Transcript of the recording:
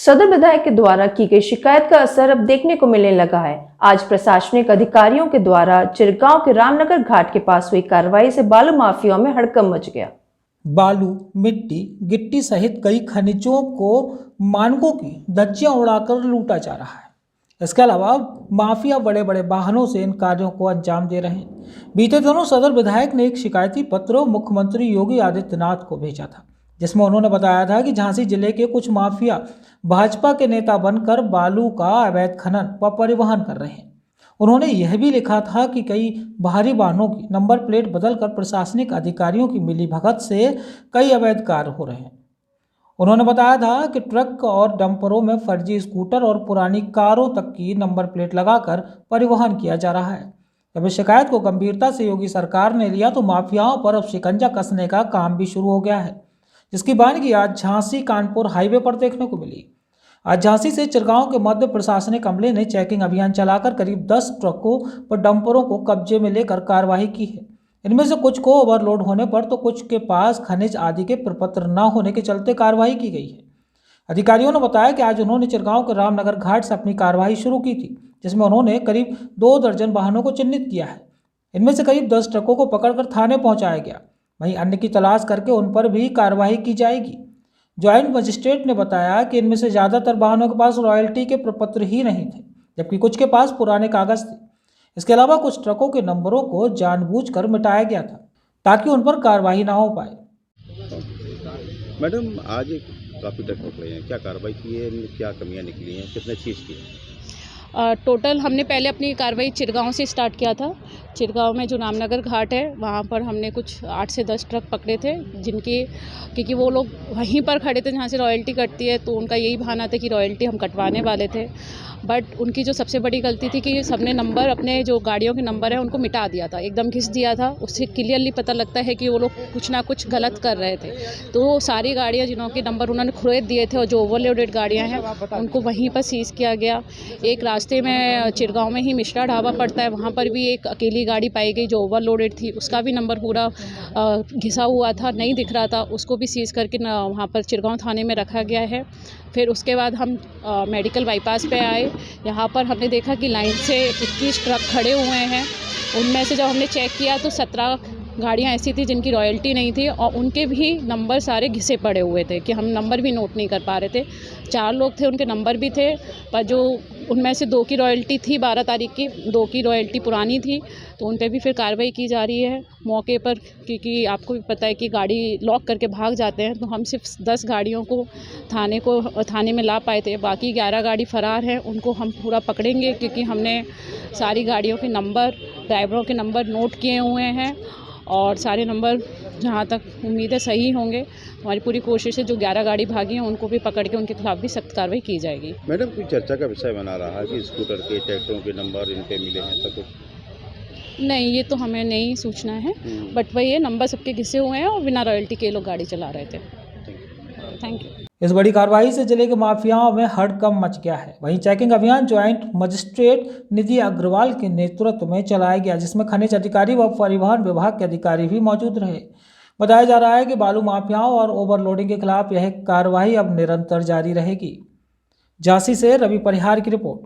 सदर विधायक के द्वारा की गई शिकायत का असर अब देखने को मिलने लगा है। आज प्रशासनिक अधिकारियों के द्वारा चिरगांव के रामनगर घाट के पास हुई कार्रवाई से बालू माफियाओं में हड़कंप मच गया। बालू, मिट्टी, गिट्टी सहित कई खनिजों को मानकों की धज्जियां उड़ाकर लूटा जा रहा है। इसके अलावा माफिया बड़े बड़े वाहनों से इन कार्यों को अंजाम दे रहे हैं। बीते दिनों सदर विधायक ने एक शिकायती पत्र मुख्यमंत्री योगी आदित्यनाथ को भेजा था, जिसमें उन्होंने बताया था कि झांसी जिले के कुछ माफिया भाजपा के नेता बनकर बालू का अवैध खनन व परिवहन कर रहे हैं। उन्होंने यह भी लिखा था कि कई भारी वाहनों की नंबर प्लेट बदलकर प्रशासनिक अधिकारियों की मिलीभगत से कई अवैध कार्य हो रहे हैं। उन्होंने बताया था कि ट्रक और डंपरों में फर्जी स्कूटर और पुरानी कारों तक की नंबर प्लेट लगाकर परिवहन किया जा रहा है। जब इस शिकायत को गंभीरता से योगी सरकार ने लिया तो माफियाओं पर अब शिकंजा कसने का काम भी शुरू हो गया है, जिसकी बानगी आज झांसी कानपुर हाईवे पर देखने को मिली। आज झांसी से चिरगांव के मध्य प्रशासनिक अमले ने चेकिंग अभियान चलाकर करीब 10 ट्रकों व डंपरों को कब्जे में लेकर कार्रवाई की है। इनमें से कुछ को ओवरलोड होने पर तो कुछ के पास खनिज आदि के प्रपत्र न होने के चलते कार्रवाई की गई है। अधिकारियों ने बताया कि आज उन्होंने चिरगांव के रामनगर घाट से अपनी कार्रवाई शुरू की थी, जिसमें उन्होंने करीब 2 दर्जन वाहनों को चिन्हित किया है। इनमें से करीब 10 ट्रकों को पकड़कर थाने पहुंचाया गया। वहीं अन्य की तलाश करके उन पर भी कार्रवाई की जाएगी। ज्वाइंट मजिस्ट्रेट ने बताया कि इनमें से ज़्यादातर वाहनों के पास रॉयल्टी के प्रपत्र ही नहीं थे, जबकि कुछ के पास पुराने कागज थे। इसके अलावा कुछ ट्रकों के नंबरों को जानबूझकर मिटाया गया था ताकि उन पर कार्रवाई ना हो पाए। मैडम, आज काफ़ी ट्रक पकड़े हैं, क्या कार्रवाई की है, इनमें क्या कमियां निकली हैं, कितने चीज़ की है? टोटल हमने पहले अपनी कार्रवाई चिरगांव से स्टार्ट किया था। चिरगांव में जो रामनगर घाट है वहाँ पर हमने कुछ 8 से 10 ट्रक पकड़े थे, जिनके क्योंकि वो लोग वहीं पर खड़े थे जहाँ से रॉयल्टी कटती है, तो उनका यही बहाना था कि रॉयल्टी हम कटवाने वाले थे। बट उनकी जो सबसे बड़ी गलती थी कि सबने नंबर, अपने जो गाड़ियों के नंबर है उनको मिटा दिया था, एकदम घिस दिया था। उससे क्लियरली पता लगता है कि वो लोग कुछ ना कुछ गलत कर रहे थे। तो सारी गाड़ियाँ जिनों के नंबर उन्होंने खरीद दिए थे और जो ओवरलोडेड गाड़ियाँ हैं उनको वहीं पर सीज़ किया गया। एक रास्ते में चिरगांव में ही मिश्रा ढाबा पड़ता है, वहाँ पर भी एक अकेली गाड़ी पाई गई जो ओवरलोडेड थी, उसका भी नंबर पूरा घिसा हुआ था, नहीं दिख रहा था, उसको भी सीज़ करके वहाँ पर चिरगांव थाने में रखा गया है। फिर उसके बाद हम मेडिकल बाईपास पे आए। यहाँ पर हमने देखा कि लाइन से 21 ट्रक खड़े हुए हैं। उनमें से जब हमने चेक किया तो 17 गाड़ियाँ ऐसी थी जिनकी रॉयल्टी नहीं थी और उनके भी नंबर सारे घिसे पड़े हुए थे कि हम नंबर भी नोट नहीं कर पा रहे थे। 4 लोग थे, उनके नंबर भी थे, पर जो उनमें से 2 की रॉयल्टी थी 12 तारीख की, 2 की रॉयल्टी पुरानी थी, तो उन पर भी फिर कार्रवाई की जा रही है मौके पर। क्योंकि आपको भी पता है कि गाड़ी लॉक करके भाग जाते हैं, तो हम सिर्फ 10 गाड़ियों को थाने में ला पाए थे। बाकी 11 गाड़ी फ़रार हैं, उनको हम पूरा पकड़ेंगे क्योंकि हमने सारी गाड़ियों के नंबर, ड्राइवरों के नंबर नोट किए हुए हैं और सारे नंबर जहाँ तक उम्मीद है सही होंगे। हमारी पूरी कोशिश है जो 11 गाड़ी भागी हैं उनको भी पकड़ के उनके खिलाफ भी सख्त कार्रवाई की जाएगी। मैडम, कोई चर्चा का विषय बना रहा है कि स्कूटर के, ट्रैक्टरों के नंबर इन पे मिले हैं, तो कुछ नहीं, ये तो हमें नहीं सूचना है, बट वही है, नंबर सबके घिसे हुए हैं और बिना रॉयल्टी के लोग गाड़ी चला रहे थे। Thank you. इस बड़ी कार्रवाई से जिले के माफियाओं में हड़कंप मच गया है। वहीं चेकिंग अभियान ज्वाइंट मजिस्ट्रेट निधि अग्रवाल के नेतृत्व में चलाया गया, जिसमें खनिज अधिकारी व परिवहन विभाग के अधिकारी भी मौजूद रहे। बताया जा रहा है कि बालू माफियाओं और ओवरलोडिंग के खिलाफ यह कार्रवाई अब निरंतर जारी रहेगी। झांसी से रवि परिहार की रिपोर्ट।